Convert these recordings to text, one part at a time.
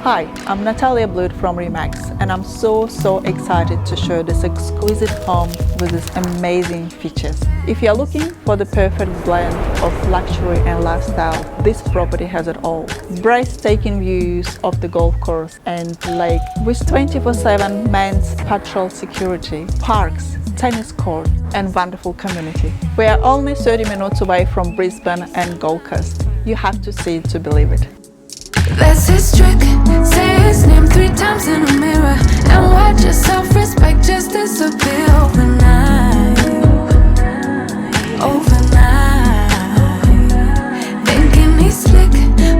Hi, I'm Natalia Blewett from Remax, and I'm so excited to show this exquisite home with its amazing features. If you're looking for the perfect blend of luxury and lifestyle, this property has it all. Breathtaking views of the golf course and lake with 24/7 men's patrol security, parks, tennis court and wonderful community. We are only 30 minutes away from Brisbane and Gold Coast. You have to see it to believe it. That's his trick. Say his name 3 times in a mirror and watch your self-respect just disappear overnight. Thinking he's slick,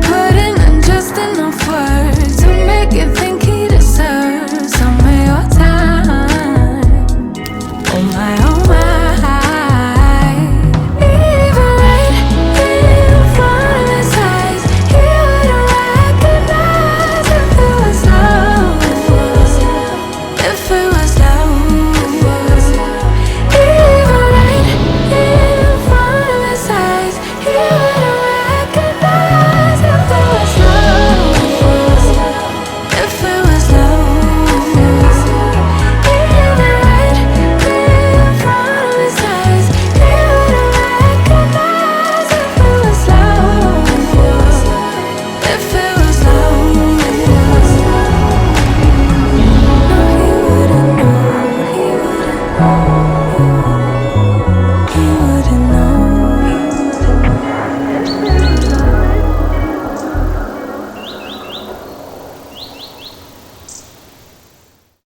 putting in just enough words to make you think he deserves some of your time. Oh my, oh my. Even right in front of his eyes, he wouldn't recognize if it was love. If it was love. Even right in front of his eyes, he wouldn't recognize if it was love. If it was love. Even right in front of his eyes, he wouldn't recognize if it was love. If it was love. No, he wouldn't know, he wouldn't know.